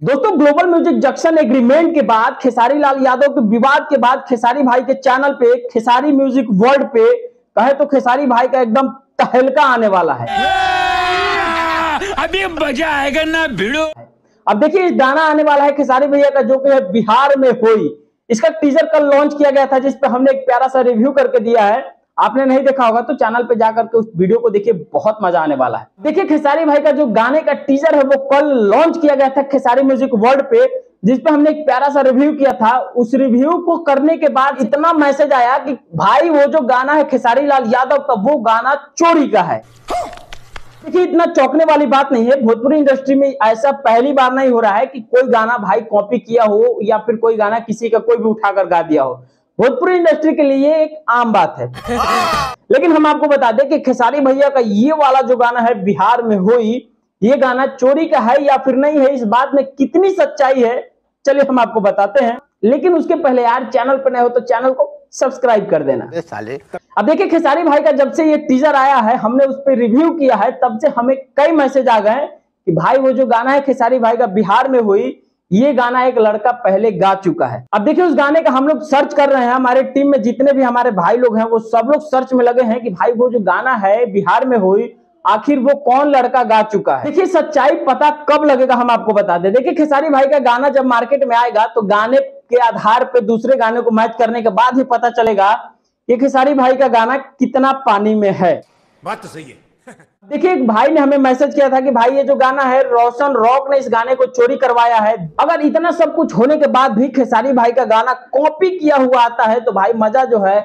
दोस्तों, global music junction agreement के बाद खेसारी लाल यादव के विवाद के बाद खेसारी भाई के चैनल पे खेसारी म्यूजिक वर्ल्ड पे कहे तो खेसारी भाई का एकदम तहलका आने वाला है। अभी मजा आएगा ना भिड़ो। अब देखिए, इस गाना आने वाला है खेसारी भैया का, जो कि है बिहार में होई। इसका टीजर कल लॉन्च किया गया था, जिसपे हमने एक प्यारा सा रिव्यू करके दिया है। आपने नहीं देखा होगा तो चैनल पे जाकर के उस वीडियो को देखिए, बहुत मजा आने वाला है। देखिए, खेसारी भाई का जो गाने का टीजर है वो कल लॉन्च किया गया था खेसारी म्यूजिक वर्ल्ड पे, जिसपे हमने एक प्यारा सा रिव्यू किया था। उस रिव्यू को करने के बाद इतना मैसेज आया कि भाई वो जो गाना है खेसारी लाल यादव का, वो गाना चोरी का है। देखिए, इतना चौंकने वाली बात नहीं है। भोजपुरी इंडस्ट्री में ऐसा पहली बार नहीं हो रहा है कि कोई गाना भाई कॉपी किया हो या फिर कोई गाना किसी का कोई भी उठाकर गा दिया हो। भोजपुरी इंडस्ट्री के लिए एक आम बात है। लेकिन हम आपको बता दें कि खेसारी भैया का ये वाला जो गाना है बिहार में होई, ये गाना चोरी का है या फिर नहीं है, इस बात में कितनी सच्चाई है चलिए हम आपको बताते हैं। लेकिन उसके पहले यार, चैनल पर नए हो तो चैनल को सब्सक्राइब कर देना साले। अब देखिए, खेसारी भाई का जब से ये टीजर आया है, हमने उस पर रिव्यू किया है, तब से हमें कई मैसेज आ गए कि भाई वो जो गाना है खेसारी भाई का बिहार में हुई, ये गाना एक लड़का पहले गा चुका है। अब देखिए, उस गाने का हम लोग सर्च कर रहे हैं। हमारे टीम में जितने भी हमारे भाई लोग हैं वो सब लोग सर्च में लगे हैं कि भाई वो जो गाना है बिहार में हुई, आखिर वो कौन लड़का गा चुका है। देखिए, सच्चाई पता कब लगेगा हम आपको बता दें। देखिए, खेसारी भाई का गाना जब मार्केट में आएगा तो गाने के आधार पे दूसरे गाने को मैच करने के बाद ही पता चलेगा कि खेसारी भाई का गाना कितना पानी में है। बात तो सही है। देखिए, एक भाई ने हमें मैसेज किया था कि भाई ये जो गाना है रोशन रॉक ने इस गाने को चोरी करवाया है। अगर इतना सब कुछ होने के बाद भी खेसारी भाई का गाना कॉपी किया हुआ आता है तो भाई मजा जो है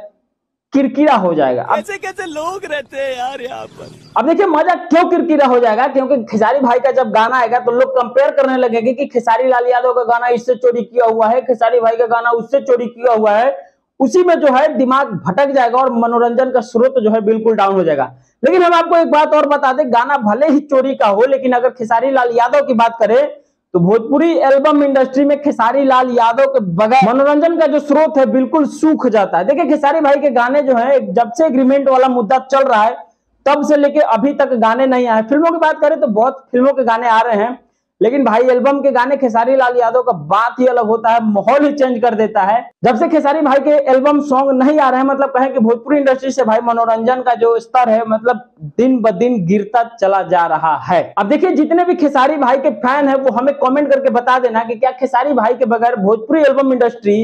किरकिरा हो जाएगा। ऐसे कैसे लोग रहते हैं यार यहाँ पर। अब देखिए, मजा क्यों किरकिरा हो जाएगा, क्योंकि खेसारी भाई का जब गाना आएगा तो लोग कंपेयर करने लगेंगे कि खेसारी लाल यादव का गाना इससे चोरी किया हुआ है, खेसारी भाई का गाना उससे चोरी किया हुआ है। उसी में जो है दिमाग भटक जाएगा और मनोरंजन का स्रोत जो है बिल्कुल डाउन हो जाएगा। लेकिन हम आपको एक बात और बता दें, गाना भले ही चोरी का हो, लेकिन अगर खेसारी लाल यादव की बात करें तो भोजपुरी एल्बम इंडस्ट्री में खेसारी लाल यादव के बगैर मनोरंजन का जो स्रोत है बिल्कुल सूख जाता है। देखिए, खेसारी भाई के गाने जो है, जब से एग्रीमेंट वाला मुद्दा चल रहा है तब से लेके अभी तक गाने नहीं आए। फिल्मों की बात करें तो बहुत फिल्मों के गाने आ रहे हैं, लेकिन भाई एल्बम के गाने खेसारी लाल यादव का बात ही अलग होता है, माहौल ही चेंज कर देता है। जब से खेसारी भाई के एल्बम सॉन्ग नहीं आ रहे हैं, मतलब कहें कि भोजपुरी इंडस्ट्री से भाई मनोरंजन का जो स्तर है मतलब दिन ब दिन गिरता चला जा रहा है। अब देखिए, जितने भी खेसारी भाई के फैन है वो हमें कमेंट करके बता देना कि क्या खेसारी भाई के बगैर भोजपुरी एल्बम इंडस्ट्री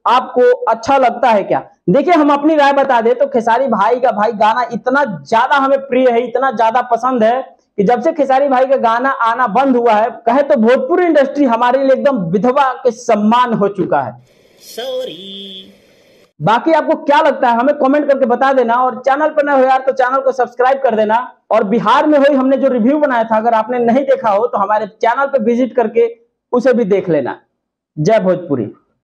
आपको अच्छा लगता है क्या। देखिए, हम अपनी राय बता दें तो खेसारी भाई का भाई गाना इतना ज्यादा हमें प्रिय है, इतना ज्यादा पसंद है कि जब से खेसारी भाई का गाना आना बंद हुआ है, कहे तो भोजपुरी इंडस्ट्री हमारे लिए एकदम विधवा के सम्मान हो चुका है। सॉरी। बाकी आपको क्या लगता है हमें कमेंट करके बता देना, और चैनल पर नए हो यार तो चैनल को सब्सक्राइब कर देना। और बिहार में हुई हमने जो रिव्यू बनाया था, अगर आपने नहीं देखा हो तो हमारे चैनल पर विजिट करके उसे भी देख लेना। जय भोजपुरी।